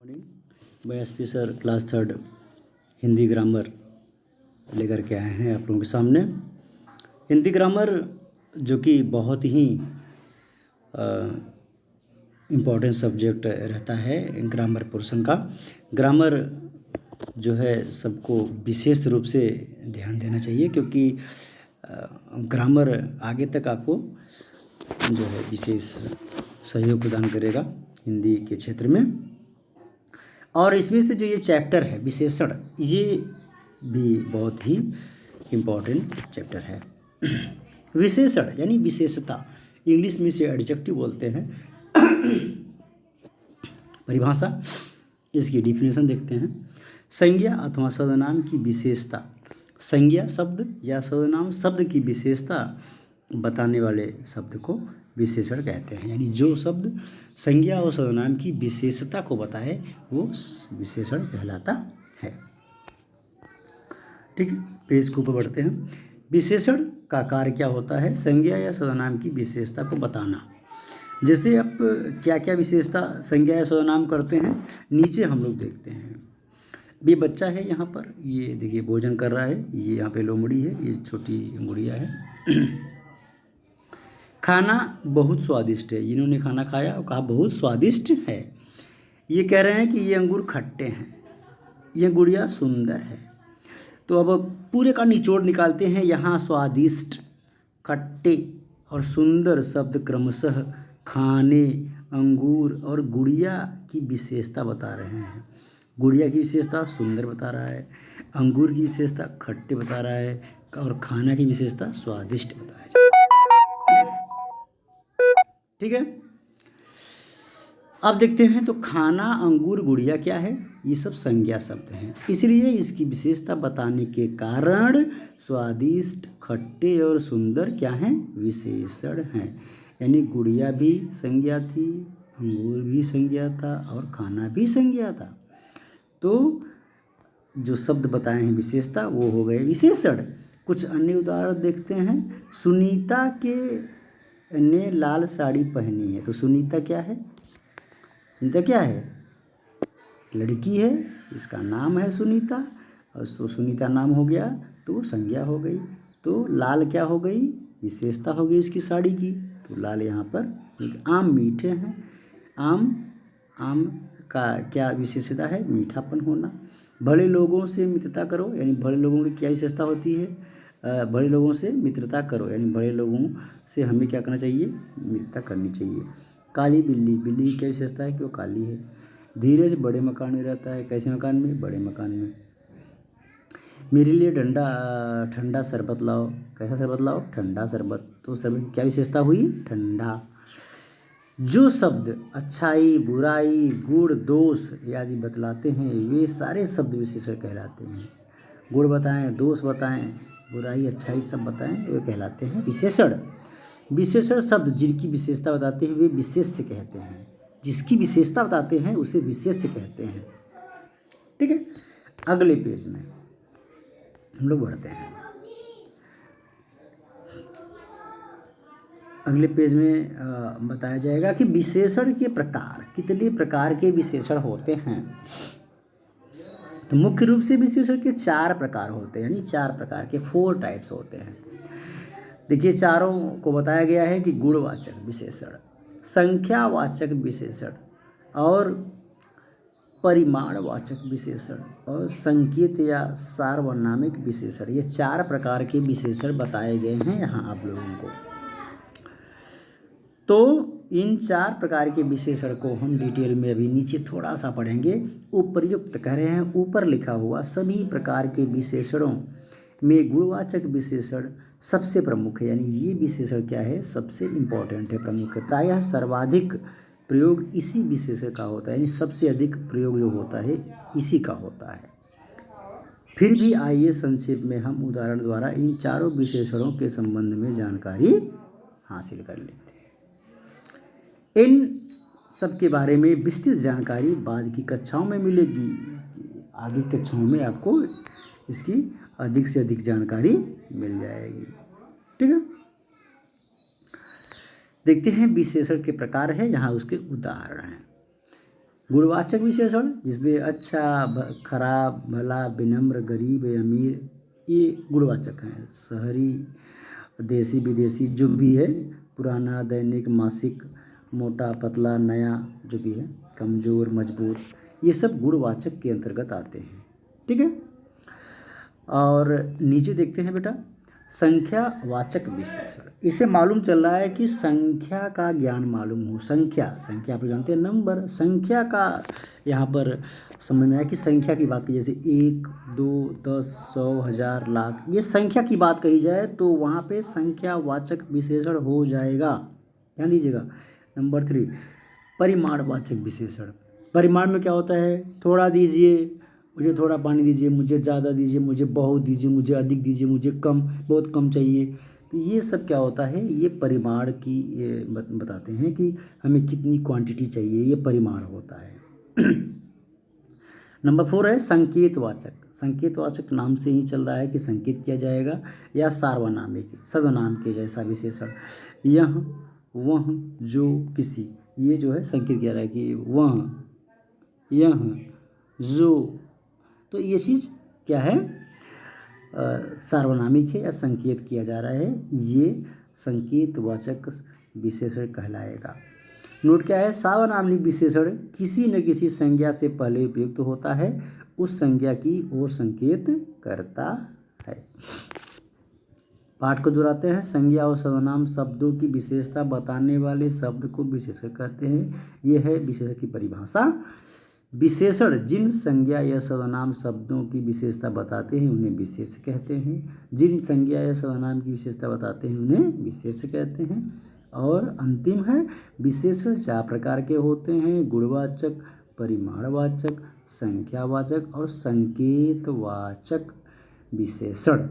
Morning. मैं SP sir class third Hindi grammar लेकर के आए हैं आप लोगों के सामने। हिंदी ग्रामर जो कि बहुत ही इम्पोर्टेंट सब्जेक्ट रहता है ग्रामर पोर्शन का। ग्रामर जो है सबको विशेष रूप से ध्यान देना चाहिए, क्योंकि ग्रामर आगे तक आपको जो है विशेष सहयोग प्रदान करेगा हिंदी के क्षेत्र में। और इसमें से जो ये चैप्टर है विशेषण, ये भी बहुत ही इम्पोर्टेंट चैप्टर है। विशेषण यानी विशेषता, इंग्लिश में से एडजेक्टिव बोलते हैं। परिभाषा, इसकी डिफिनेशन देखते हैं। संज्ञा अथवा सर्वनाम की विशेषता, संज्ञा शब्द या सर्वनाम शब्द की विशेषता बताने वाले शब्द को विशेषण कहते हैं। यानी जो शब्द संज्ञा और सर्वनाम की विशेषता को बताए वो विशेषण कहलाता है। ठीक है, पेज के ऊपर बढ़ते हैं। विशेषण का कार्य क्या होता है? संज्ञा या सर्वनाम की विशेषता को बताना। जैसे आप क्या क्या विशेषता संज्ञा या सर्वनाम करते हैं, नीचे हम लोग देखते हैं। ये बच्चा है यहाँ पर, ये देखिए भोजन कर रहा है, ये यहाँ पे लोमड़ी है, ये छोटी गुड़िया है। खाना बहुत स्वादिष्ट है, इन्होंने खाना खाया और कहा बहुत स्वादिष्ट है। ये कह रहे हैं कि ये अंगूर खट्टे हैं, ये गुड़िया सुंदर है। तो अब पूरे का निचोड़ निकालते हैं। यहाँ स्वादिष्ट, खट्टे और सुंदर शब्द क्रमशः खाने, अंगूर और गुड़िया की विशेषता बता रहे हैं। गुड़िया की विशेषता सुंदर बता रहा है, अंगूर की विशेषता खट्टे बता रहा है और खाना की विशेषता स्वादिष्ट बता रहा है। ठीक है, अब देखते हैं। तो खाना, अंगूर, गुड़िया क्या है? ये सब संज्ञा शब्द हैं, इसलिए इसकी विशेषता बताने के कारण स्वादिष्ट, खट्टे और सुंदर क्या हैं? विशेषण हैं। यानी गुड़िया भी संज्ञा थी, अंगूर भी संज्ञा था और खाना भी संज्ञा था। तो जो शब्द बताए हैं विशेषता, वो हो गए विशेषण। कुछ अन्य उदाहरण देखते हैं। सुनीता ने लाल साड़ी पहनी है। तो सुनीता क्या है? सुनीता क्या है? लड़की है, इसका नाम है सुनीता, और सुनीता नाम हो गया तो वो संज्ञा हो गई। तो लाल क्या हो गई? विशेषता हो गई इसकी साड़ी की। तो लाल यहाँ पर। आम मीठे हैं, आम का क्या विशेषता है? मीठापन होना। बड़े लोगों से मित्रता करो, यानी बड़े लोगों की क्या विशेषता होती है? बड़े लोगों से मित्रता करो, यानी बड़े लोगों से हमें क्या करना चाहिए? मित्रता करनी चाहिए। काली बिल्ली, बिल्ली की क्या विशेषता है? कि वो काली है। धीरज बड़े मकान में रहता है। कैसे मकान में? बड़े मकान में। मेरे लिए ठंडा शरबत लाओ। कैसा शरबत लाओ? ठंडा शरबत। तो शरबत की क्या विशेषता हुई? ठंडा। जो शब्द अच्छाई, बुराई, गुण, दोष आदि बतलाते हैं, वे सारे शब्द विशेषण कहलाते हैं। गुण बताएं, दोष बताएं, बुराई, अच्छाई सब बताएं, वे कहलाते हैं विशेषण। विशेषण शब्द जिनकी विशेषता बताते हैं वे विशेष्य कहते हैं। जिसकी विशेषता बताते हैं उसे विशेष्य कहते हैं। ठीक है, अगले पेज में हम लोग बढ़ते हैं। अगले पेज में बताया जाएगा कि विशेषण के प्रकार, कितने प्रकार के विशेषण होते हैं। तो मुख्य रूप से विशेषण के 4 प्रकार होते हैं, यानी 4 प्रकार के 4 टाइप्स होते हैं। देखिए, चारों को बताया गया है कि गुणवाचक विशेषण, संख्यावाचक विशेषण और परिमाणवाचक विशेषण और संकेत या सार्वनामिक विशेषण। ये 4 प्रकार के विशेषण बताए गए हैं यहाँ आप लोगों को। तो इन 4 प्रकार के विशेषण को हम डिटेल में अभी नीचे थोड़ा सा पढ़ेंगे। उपर्युक्त कह रहे हैं, ऊपर लिखा हुआ सभी प्रकार के विशेषणों में गुणवाचक विशेषण सबसे प्रमुख है। यानी ये विशेषण क्या है? सबसे इम्पोर्टेंट है, प्रमुख है। प्रायः सर्वाधिक प्रयोग इसी विशेषण का होता है, यानी सबसे अधिक प्रयोग जो होता है इसी का होता है। फिर भी आइए संक्षेप में हम उदाहरण द्वारा इन चारों विशेषणों के संबंध में जानकारी हासिल कर लेते हैं। इन सब के बारे में विस्तृत जानकारी बाद की कक्षाओं में मिलेगी। आगे कक्षाओं में आपको इसकी अधिक से अधिक जानकारी मिल जाएगी। ठीक है, देखते हैं विशेषण के प्रकार है, यहाँ उसके उदाहरण हैं। गुणवाचक विशेषण जिसमें अच्छा, खराब, भला, विनम्र, गरीब, अमीर, ये गुणवाचक हैं। शहरी, देसी, विदेशी जो भी है, पुराना, दैनिक, मासिक, मोटा, पतला, नया, जो भी है, कमज़ोर, मजबूत, ये सब गुणवाचक के अंतर्गत आते हैं। ठीक है। और नीचे देखते हैं बेटा, संख्यावाचक विशेषण। इसे मालूम चल रहा है कि संख्या का ज्ञान मालूम हो। संख्या आप जानते हैं नंबर, संख्या का यहाँ पर समझ में आया कि संख्या की बात की, जैसे 1, 2, 10, 100, 1000, लाख, ये संख्या की बात कही जाए तो वहाँ पे संख्यावाचक विशेषण हो जाएगा। ध्यान दीजिएगा। नंबर 3, परिमाणवाचक विशेषण। परिमाण में क्या होता है, थोड़ा दीजिए, मुझे थोड़ा पानी दीजिए, मुझे ज़्यादा दीजिए, मुझे बहुत दीजिए, मुझे अधिक दीजिए, मुझे कम, बहुत कम चाहिए। तो ये सब क्या होता है, ये परिमाण की ये बताते हैं कि हमें कितनी क्वांटिटी चाहिए, ये परिमाण होता है। नंबर 4 है संकेतवाचक। संकेतवाचक नाम से ही चल रहा है कि संकेत किया जाएगा या सार्वनामिक, सर्वनाम के जैसा विशेषण। यह, वह, जो, किसी, ये जो है संकेत किया रहा है कि वह, यह, जो, तो ये चीज़ क्या है, सार्वनामिक है या संकेत किया जा रहा है, ये संकेतवाचक विशेषण कहलाएगा। नोट क्या है, सार्वनामिक विशेषण किसी न किसी संज्ञा से पहले उपयुक्त होता है, उस संज्ञा की ओर संकेत करता है। पाठ को दोहराते हैं। संज्ञा और सर्वनाम शब्दों की विशेषता बताने वाले शब्द को विशेषण कहते हैं। यह है विशेषण की परिभाषा। विशेषण जिन संज्ञा या सर्वनाम शब्दों की विशेषता बताते हैं उन्हें विशेष कहते हैं। जिन संज्ञा या सर्वनाम की विशेषता बताते हैं उन्हें विशेष कहते हैं। और अंतिम है, विशेषण 4 प्रकार के होते हैं, गुणवाचक, परिमाणवाचक, संख्यावाचक और संकेतवाचक विशेषण।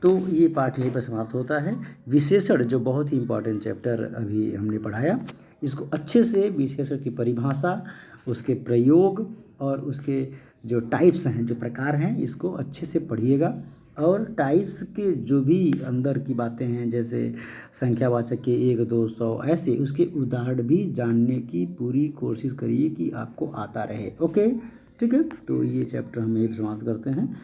तो ये पाठ यहीं पर समाप्त होता है। विशेषण जो बहुत ही इम्पोर्टेंट चैप्टर अभी हमने पढ़ाया, इसको अच्छे से विशेषण की परिभाषा, उसके प्रयोग और उसके जो टाइप्स हैं, जो प्रकार हैं, इसको अच्छे से पढ़िएगा। और टाइप्स के जो भी अंदर की बातें हैं, जैसे संख्यावाचक के 1, 2, 100, ऐसे उसके उदाहरण भी जानने की पूरी कोशिश करिए कि आपको आता रहे। ओके, ठीक है। तो ये चैप्टर हम यही समाप्त करते हैं।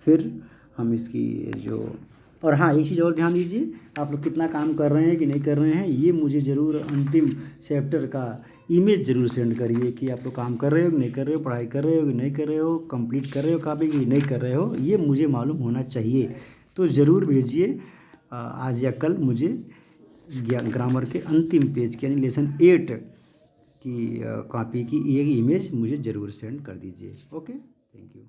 फिर हम इसकी जो, और हाँ, एक चीज़ और ध्यान दीजिए, आप लोग कितना काम कर रहे हैं कि नहीं कर रहे हैं, ये मुझे ज़रूर अंतिम चैप्टर का इमेज ज़रूर सेंड करिए कि आप लोग काम कर रहे हो कि नहीं कर रहे हो, पढ़ाई कर रहे हो कि नहीं कर रहे हो, कंप्लीट कर रहे हो कॉपी कि नहीं कर रहे हो, ये मुझे मालूम होना चाहिए। तो ज़रूर भेजिए आज या कल मुझे ग्रामर के अंतिम पेज के यानी लेसन 8 की कॉपी की एक इमेज मुझे ज़रूर सेंड कर दीजिए। Okay, thank you.